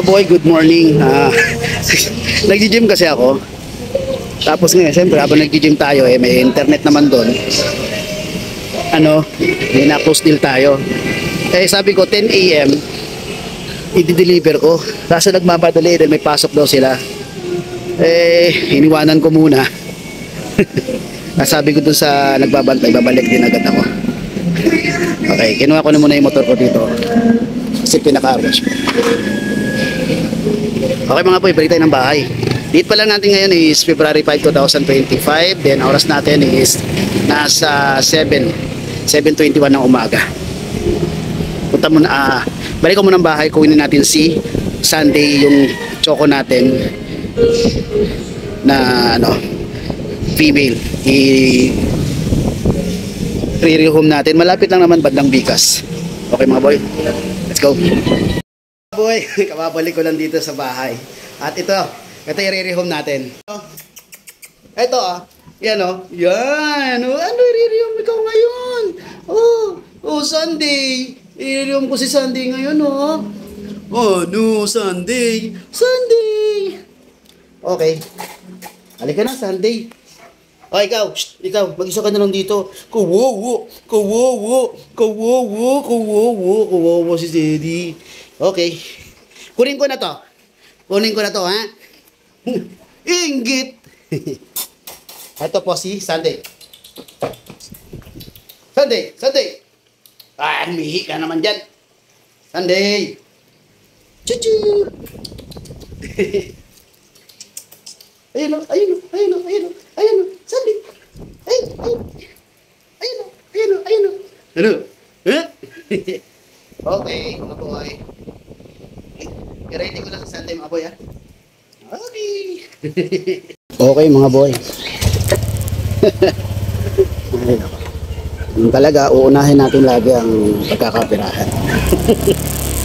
Boy, good morning. Nag-gym kasi ako. Tapos ngayon, siyempre, habang nag-gym tayo, may internet naman doon. May na-close deal tayo. Sabi ko, 10 AM, i-deliver ko. Kaso nagmamadali, dahil may pasok daw sila. Iniwanan ko muna. Sabi ko doon sa nagbabantay, babalik din agad ako. Okay, kinuha ko na muna yung motor ko dito. Kasi pinaka-arwash ko. Okay mga boy, balik tayo ng bahay. Date pa lang natin ngayon is February 5, 2025. Then oras natin is nasa 7:21 ng umaga. Punta muna, balik ko muna ng bahay. Kunin natin si Sunday yung choco natin na female. I-re-rehome natin. Malapit lang naman bandang Bikas. Okay mga boy, let's go. Boy, kababalik ko lang dito sa bahay. At ito yung i-re-rehome natin. Ito yan yan. Ano i-re-rehome ikaw ngayon? Sunday. I-re-rehome ko si Sunday ngayon Sunday. Okay. Halika na, Sunday. Ikaw, mag-isa ka na lang dito. Kuwowo si Zeddy. Okay. Kunin ko na to, ha? Inggit. Ito po si Sunday. Sunday. Mihi ka naman dyan. Sunday. Chuchu. Ayun o. Sunday. Ayun o. Ano? Okay, mga boy. I-ready ko na sa Sunday, mga boy, ha? Okay. Okay, mga boy. Yung talaga, uunahin natin lagi ang pagkakapirahan.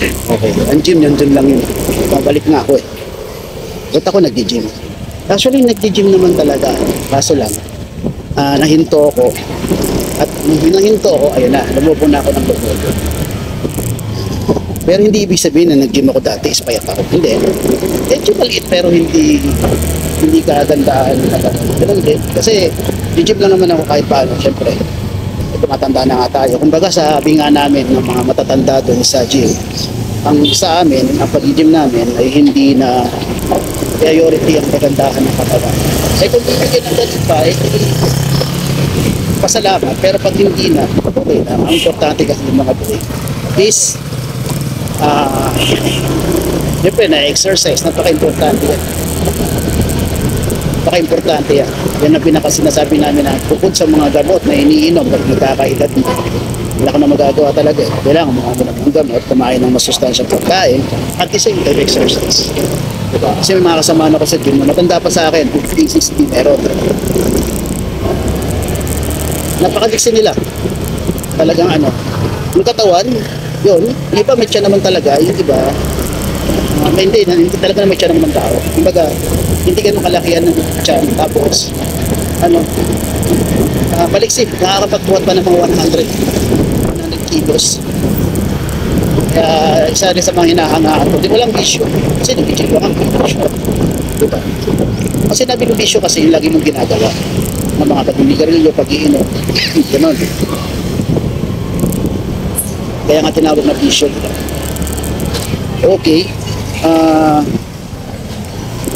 Okay, ang gym lang yun. Babalik nga ako Ba't ako nag-gym? Actually, nag-gym naman talaga. Kaso lang, nahinto ako. At nung nahinto ako, ayun na, lumupo na ako ng lumupo. Pero hindi ibig sabihin na nag-gym ako dati, is payat ako. Hindi. Medyo maliit, pero hindi kagandaan. Ganun din. Kasi, gym lang naman ako kahit paano. Siyempre, tumatanda na nga tayo. Kumbaga, sabi nga namin ng mga matatanda doon sa gym, ang sa amin, ang pag-gym namin ay hindi na priority ang kagandahan ng katawan. Kung bibigyan ng ganun pa, pasalamat. Pero pag hindi na, okay na. Ang importante kasi ng mga boy is siyempre na-exercise. Napaka-importante yan. Napaka-importante yan. Yan ang pinakasinasabi namin na bukod sa mga gamot na iniinom pag nagkakaedad mo, wala ka na magagawa talaga. Kailangan mo ng gamot, kumain ng masustansyang pagkain, at the same time exercise. Diba? Kasi may mga kasama na ko sa gym, matanda pa sa akin, 50, 60, meron. Napakadiksi nila. Talagang yung katawan, yun, iba may tiyan naman talaga, yung iba, hindi talaga na may tiyan naman tao. Kumbaga, hindi ganun kalakihan ng tiyan, tapos, baliksik, nakakapagbuhat pa ng mga 100 kilos. Kaya isa rin sa mga hinahangaan ko, di walang bisyo. Kasi nag-gym lang ang bisyo. Diba? Kasi nabi ng bisyo kasi yung lagi mong ginagawa ng mga pag-inigarilyo, pag-iinom. Ganun. Kaya nga tinawag na bisyo. Okay.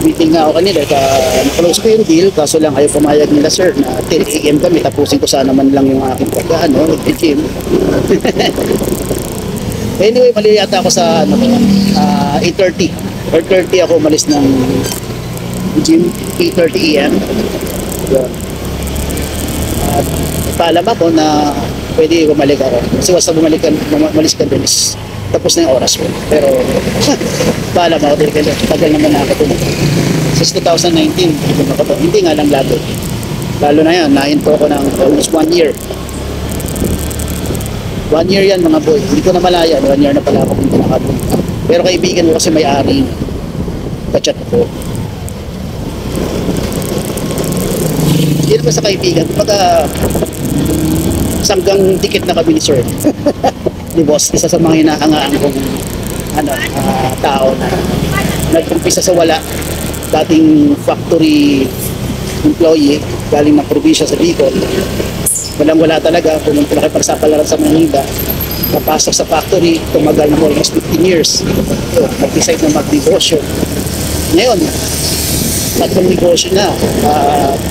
Meeting nga ako kanila. Na-close ko yung deal. Kaso lang ayaw pumayag nila, sir, na 10 AM kami. Tapusin ko sana man lang yung aking nag-gym. Anyway, mali yata ako sa 8:30 or 30 ako umalis ng gym, 8:30 AM. At paalam ako na pwede bumalik ako. Kasi basta umalis ka dun is tapos na yung oras ko. Pero paalam ako dahil tagal naman na ako dun. Since 2019, hindi nga lang lalo. Lalo na yan, nahinto ako ng almost 1 year. 1 year yan mga boy, hindi ko na malaya, 1 year na pala ako hindi nakapunta. Pero kaibigan ko kasi may-ari, ka-chat ko. Hindi naman sa kaibigan, kumbaga sanggang dikit na kami ni sir. Ni boss, isa sa mga hinahangaan kong tao na nag-umpisa sa wala, dating factory employee galing ng probinsya sa Bicol, walang-wala talaga, pumunta nakipagsapalaran sa Manila, napasok sa factory, tumagal na almost 15 years. So, nag-decide na mag-negosyo. Ngayon, tatlong negosyo na,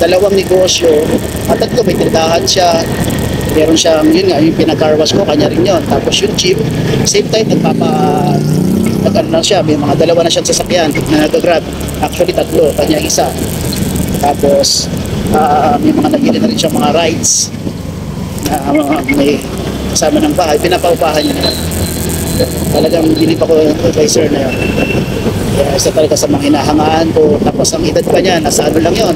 dalawang negosyo, at tatlo, may tindahan siya, meron siyang, yun nga, yung pinag-carwash ko, kanya rin yun. Tapos yung jeep, same time, nag-ano na siya, may mga dalawa na siyang sasakyan na nag-grab. Actually, tatlo, kanya isa. Tapos, may mga nabili na rin siyang mga rides na may kasama ng bahay, pinapaupahan niya na. Talagang bilip ako kay sir na yun. Kaya isa talaga sa mga hinahangaan ko. Tapos ang edad pa niya, nasa ano lang yun.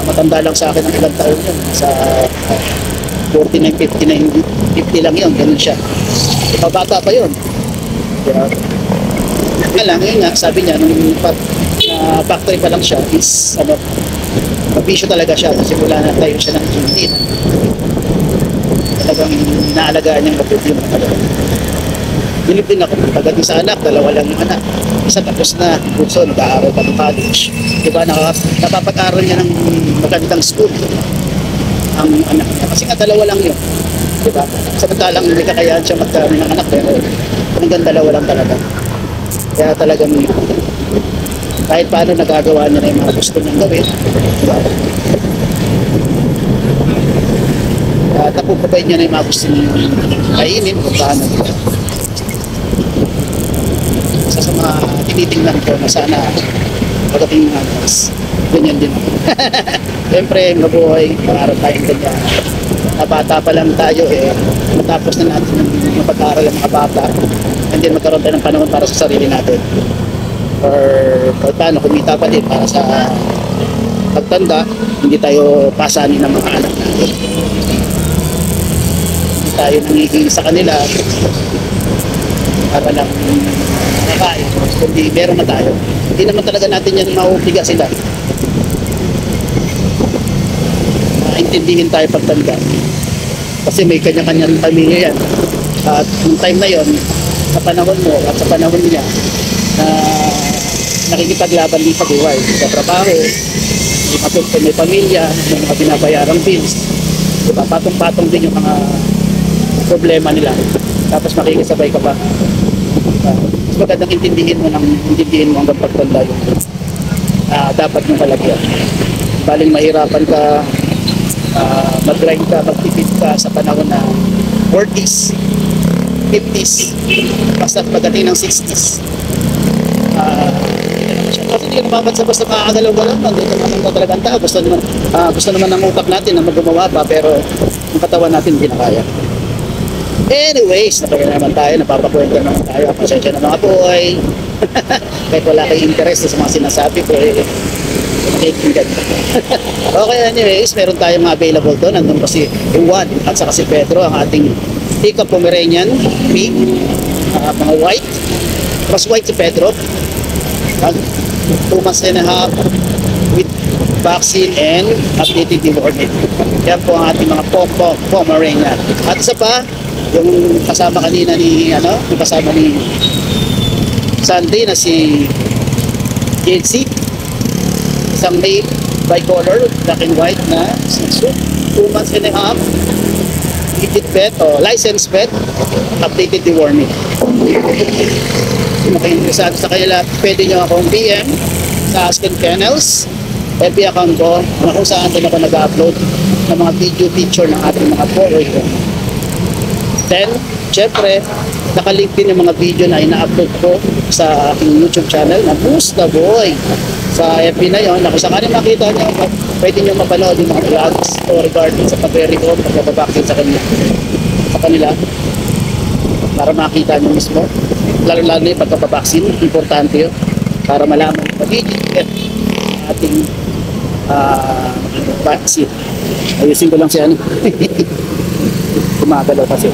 Matanda lang sa akin ng ilang taon yun. Sa 49, 59, 50 lang yun. Ganun siya. Bata pa yun. Kaya lang, yun nga, sabi niya, nung factory pa lang siya, is, mabisyo talaga siya. Kasi wala na tayo siya ng gym. Talagang inaalagaan niyang mabuti yung talaga. Bilib din ako, pagdating sa anak, dalawa lang yung anak. Isa tapos na, bunso, nag-aaral pa ng college. Diba, napapag-aaral niya ng magandang school. Ang anak niya, kasi nga dalawa lang yun. Diba? Samantalang hindi kakayahan siya magkarami ng anak, pero hanggang dalawa lang talaga. Kaya talagang kahit paano nagagawa niya na yung mga gusto niyang gawin. Diba? Napupabay niya na yung mga gusto niyang kainin kung paano. Isa sa mga tinitingnan ko na sana pagdating ng mas ganyan din. Siyempre, mabuhay, pangarap tayong ganyan. Na bata pa lang tayo matapos na natin yung mapag-aaral ng mga bata, and then magkaroon tayo ng panahon para sa sarili natin. Or paano, kumita pa din para sa pagtanda, hindi tayo pasanin ng mga anak natin. Hindi tayo nangiging sa kanila para lang nakain, kundi meron na tayo. Hindi naman talaga natin yan mauupiga sila. Intindihin tayo pagtanda. Kasi may kanya-kanya rin pamilya yan. At yung time na yon, sa panahon mo at sa panahon niya, na nakikipaglaban din sa buhay, sa trabaho, may pamilya, may mga binabayarang bills, diba? Patong-patong din yung mga problema nila. Tapos makikisabay ka pa. Mas magandang intindihin mo hanggang pagtanda yung dapat mong kalagyan. Baling mahirapan ka, mag-grind ka, magtipid ka sa panahon na 40s, 50s, basta pagdating ng 60s. Kasi hindi ka naman basta makakagalaw-galaw, nandito naman talagang tao. Gusto naman ng utak natin na gumawa pa, pero ang katawan natin hindi na kaya. Anyways, napagyan naman tayo, napapakwento naman tayo. Pasensya na mga boy. Kahit wala kayong interest sa mga sinasabi ko, nakikinggan. Okay, anyways, meron tayong mga available doon. Nandun pa si Juan at saka si Pedro, ang ating Tika Pomeranian pig, mga white. Mas white si Pedro. 2 months and a half with vaccine and updated deworming. Yan po ang ating mga Pomeranian. At isa pa, yung kasama kanina yung kasama ni Sunday na si JC, isang male bicolor, black and white na Shih 2 months and a half, itit pet o licensed pet, updated deworming. Kung makainteresado sa kanila, pwede nyo akong PM sa Asken Kennels FB account ko, na kung saan din ako nag-upload ng mga video picture ng ating mga foray. Then, syempre, nakalink din yung mga video na ina-upload ko sa aking YouTube channel na Boost the Boy. Sa FB na yon, na kung saan makita nyo, pwede nyo mapanood yung mga vlogs o regarding sa pag-record, pag-vaccine sa kanila, para makita nyo mismo. Lalo-lalo yung pagkapabaksin, importante yun, para malaman pagiging ating vaccine. Ayusin ko lang siya, gumagalaw kasi.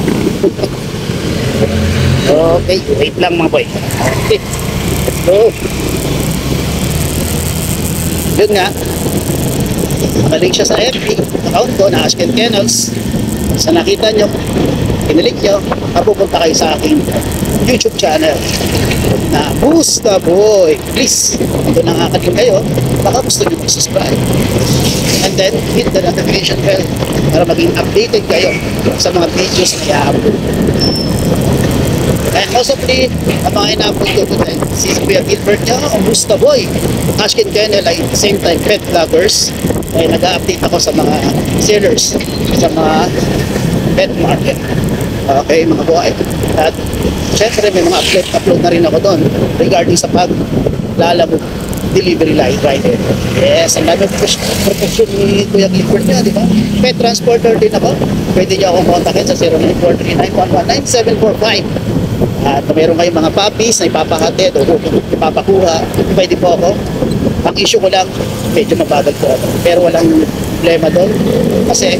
Okay, wait lang mga boy. Okay, let's go. Yun nga, nakalink siya sa FB account ko na Asken Kennels. Sa nakita nyo, kinalik nyo, mapupunta kayo sa aking YouTube channel na Musta Boy. Please, ito nakakaliw kayo, baka gusto nyo mag-subscribe. And then, hit the notification bell para maging updated kayo sa mga videos na i-upload. And also please, ang mga ina-upload ko today, si Kuya Gilbert nyo, o Musta Boy, Ashkin Kennel, ay same time pet vloggers, ay nag-update ako sa mga sellers, sa mga pet market. Okay, mga buhay. At syempre may mga upload na rin ako doon regarding sa paglalabog delivery rider. Yes, ang dami profession ni Kuya Gilbert niya, di ba? Pet transporter din ako. Pwede niyo akong kontakin sa 0943-911-9745. At kung meron kayong mga puppies na ipapahatid o ipapakuha, pwede po ako. Ang issue ko lang, medyo mabagal po ako. Pero walang problema doon. Kasi,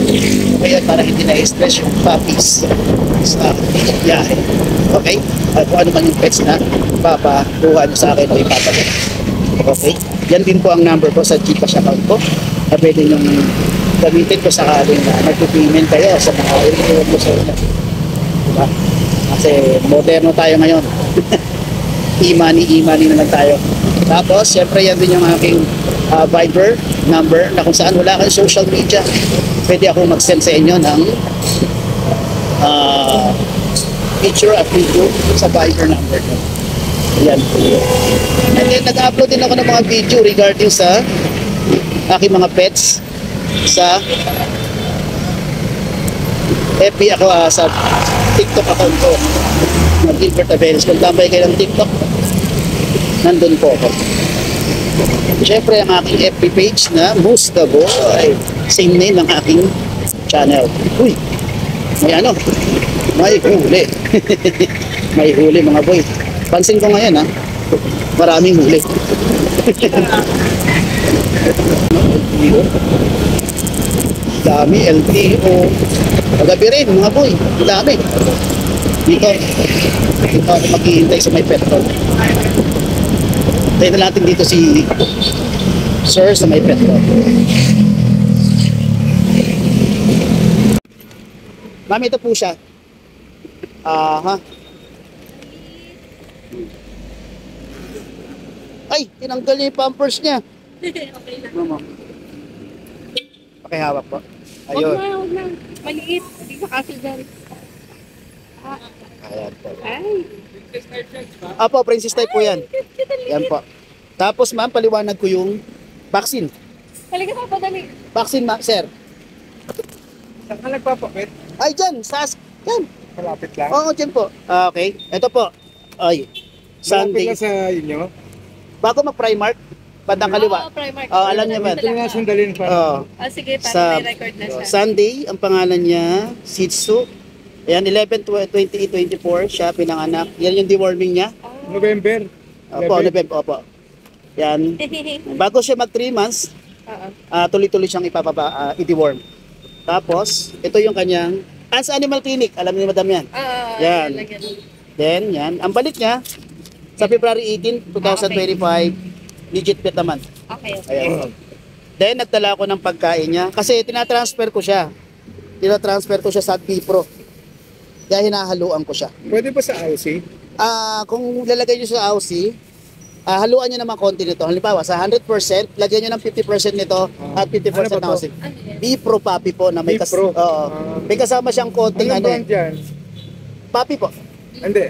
kaya para hindi na-stress yung puppies sa biyahe. Okay? At kung ano man yung pets na papakuha nyo sa akin o ipapakuha. Okay? Yan din po ang number ko sa GCash account ko. Na pwede nyo gamitin ko sakaling na nag-payment kayo sa mga iliwan mo sa inyo. Diba? Kasi moderno tayo ngayon. E-money na lang tayo. Tapos, syempre yan din yung aking Viber number na kung saan wala kayong social media. Pwede ako mag-send sa inyo ng picture at video sa Viber number ko. Yan. And then, nag-upload din ako ng mga video regarding sa aking mga pets sa FB ako sa TikTok account ko ng Gilbert Aveles. Kung tambay kayo ng TikTok, nandun po ako. Siyempre ang aking FB page na Musta Boy, same name ng aking channel. Uy, may ano, may huli. May huli mga boy. Pansin ko ngayon ha, maraming huli. Dami LTO. Pagabi rin mga boy, dami. Dito ako maghihintay sa may petrol. Tayo na natin dito si Sir sa may petrol. Mami, ito po siya. Aha. Ay, tinanggal niya yung pampers niya. Okay lang. Mama. Pakihawak po. Huwag Ayun. na, huwag na. Maliit. Hindi ka kasi dyan. Ayan po. Ay. Apo, princess type po yan. Cute ang Yan liit. po. Tapos ma'am, paliwanag ko yung vaccine. Talaga pa padali. Vaccine ma, sir. Saan ka nagpapakit? Ay, dyan, SAS. Yan. Malapit lang. Oo, dyan po. Okay. Ito po. Ay. Malapit Sunday. lang sa inyo. Bago mag-Primark, bandang kaliwa. Oo, Primark. Alam niyo ba? Ito na sandalin pa. Oo. Sige, para Sa may record na siya. Sunday, ang pangalan niya, Shih Tzu. Ayan, 11/28/24 siya pinanganak. Yan yung deworming niya. November. Opo, November, opo. Yan. Bago siya mag 3 months, Oo. tuloy-tuloy siyang i-deworm. Tapos, ito yung kanyang Ans Animal Clinic. Alam niyo madam yan. Yan. Lagyan. Then, yan. Ang balik niya, sa February 18, 2025, legit bet naman. Okay. Ayan. Then, nagtala ako ng pagkain niya. Kasi tinatransfer ko siya. Tinatransfer ko siya sa Bipro. Kaya hinahaluan ko siya. Pwede ba sa Aussie? Kung lalagay niyo sa Aussie, haluan niyo naman konti nito. Halimbawa, sa 100%, lagyan niyo ng 50% nito at 50% Ano ba na to? Aussie. Ano yan? Bipro papi po na may Bipro? Oo. May kasama siyang konting Anong ano. brand yan? Papi po. Hindi,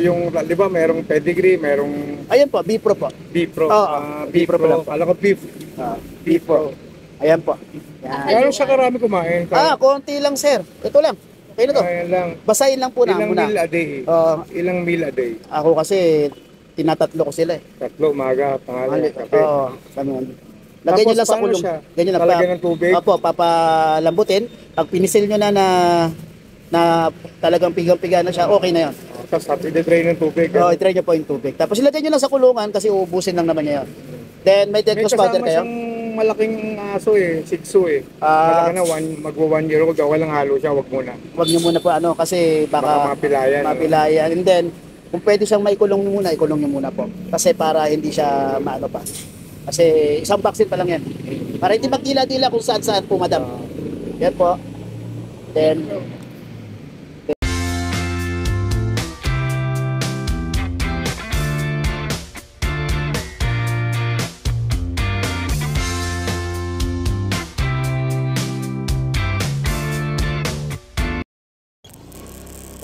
yung, di ba, merong pedigree, merong Ayan po, Bipro po. Bipro. Oo, Bipro pa lang po. Alam ko beef. Bipro. Ayan po. Yan. Gano'n siya karami kumain? Konti lang sir. Ito lang. Okay na to. Ayan lang. Basahin lang po na Ilang muna. meal a day? Ilang meal a day? Ako kasi tinatatlo ko sila eh. Tatlo, umaga, pangalan, kape. Oo. Ganun. Lagay nyo lang sa paano kulong. siya? Ganyan na Lalagyan ng tubig? Opo, papalambutin. Pag pinisil nyo na talagang pigang-piga na siya, okay na yun. Tapos i-drain ng tubig. Oo, i-try nyo po yung tubig. Tapos ilagay nyo lang sa kulungan kasi uubusin lang naman niya yun. Then may dead May cross powder kasama kayo? siyang malaking aso eh, Shih Tzu eh. Ah. Malaki na, magwa 1 year old, walang halo siya, wag muna. Huwag nyo muna po kasi Baka baka mapilayan. mapilayan. And then, kung pwede siyang maikulong muna, ikulong nyo muna po. Kasi para hindi siya maano pa. Kasi isang vaccine pa lang yan. Para hindi magdila-dila kung saan-saan po, madam. Yan po. Then,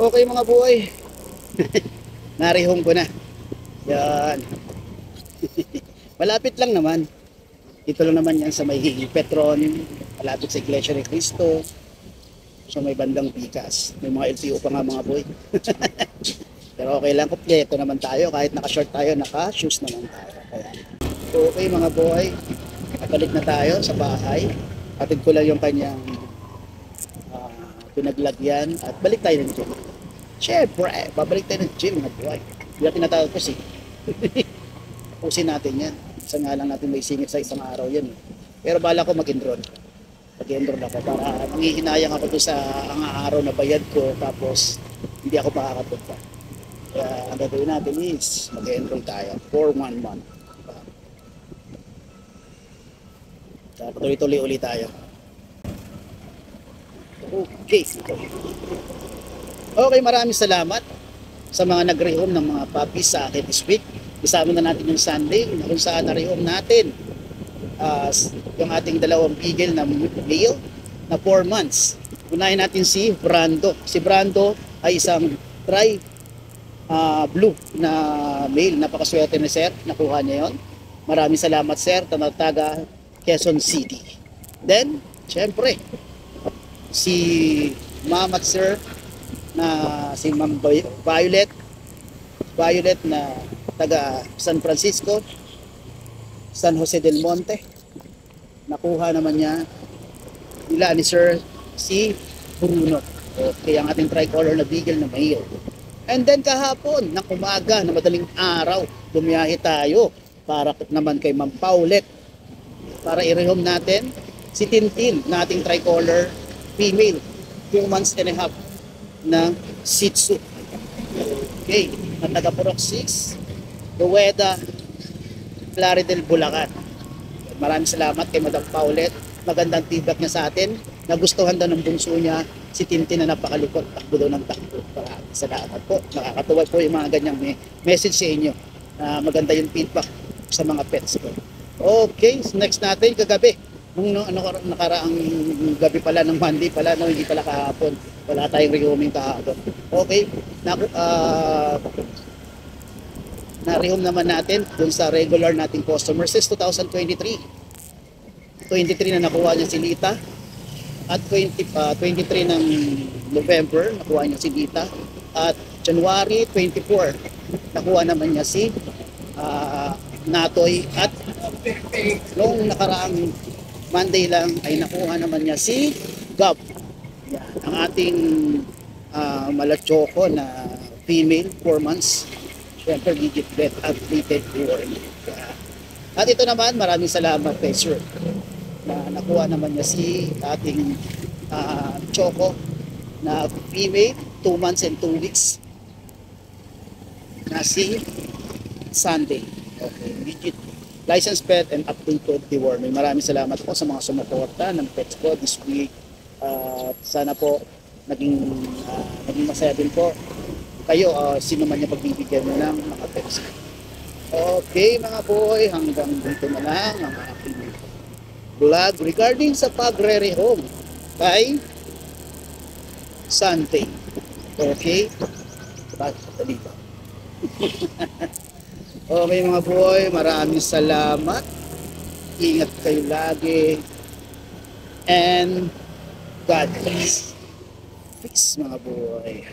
Okay mga boy. Narihong ko na. Yan. Malapit lang naman. Dito lang naman yan sa may Petron, malapit sa Iglesia ni Cristo, sa may bandang Picas. May mga LTO pa nga mga boy. Pero okay lang, kompleto naman tayo. Kahit naka-short tayo, naka-shoes naman tayo. Kaya, okay mga boy, balik na tayo sa bahay. Atid ko lang yung kanyang pinaglagyan at balik tayo ng gym. Siyempre, babalik tayo ng gym mga boy. Hindi natin natapos eh. Pusin natin yan. Isa nga lang natin may singit sa isang araw yan. Pero bala ko mag-enroll. Mag-enroll ako para manghihinayang ako doon sa ang araw na bayad ko tapos hindi ako makakapunta. Kaya ang gagawin natin is mag-enroll tayo for 1 month. Kaya tuloy-tuloy ulit tayo. Okay. Okay, maraming salamat sa mga nag-rehome ng mga puppies sa akin this week. Isama na natin yung Sunday na kung saan na-rehome natin yung ating dalawang beagle na male na 4 months. Unahin natin si Brando. Si Brando ay isang blue na male. Napakaswerte ni sir. Nakuha niya yon. Maraming salamat sir. Taga Quezon City. Then, syempre, si ma'am at sir na si Ma'am Violet na taga San Francisco, San Jose del Monte. Nakuha naman niya nila ni Sir si Bruno. Okay, ang ating tricolor na beagle na male. And then kahapon, ng umaga, na madaling araw, bumiyahe tayo para naman kay Ma'am Paulette para i-rehome natin si Tintin na ating tricolor female, 2 months and a half na Shih Tzu. Okay, na taga Purok 6, Rueda, Plaridel, Bulacan. Maraming salamat kay Madam Paulette. Magandang feedback niya sa atin. Nagustuhan daw ng bunso niya si Tintin na napakalupot. Takbo daw ng takbo. Maraming salamat po. Nakakatuwa po yung mga ganyang message sa inyo. Maganda yung feedback sa mga pets ko. Okay, next natin kagabi. Nung nakaraang gabi pala ng Monday pala, no, hindi pala kahapon. Wala tayong rehoming kahapon. Okay, na-rehome naman natin dun sa regular nating customers since 2023. 23 na nakuha niya si Lita at 23 ng November nakuha niya si Lita at January 24 nakuha naman niya si Natoy at noong nakaraang Monday lang ay nakuha naman niya si Gab. Yan, ang ating malachoko na female, 4 months. Siyempre, digit vet at treated worm. At ito naman, maraming salamat kay Sir na nakuha naman niya si ating choco na female, 2 months and 2 weeks na si Sunday. Okay, digit licensed pet and updated deworming. Maraming salamat po sa mga sumuporta ng pets ko this week. Sana po naging masaya din po kayo, sino man yung pagbibigyan mo ng mga pets. Okay mga boy, hanggang dito na lang ang aking vlog regarding sa pagre-rehome kay Sunday. Okay? Dito. Okay mga boy, maraming salamat. Ingat kayo lagi. And God bless. Peace mga boy.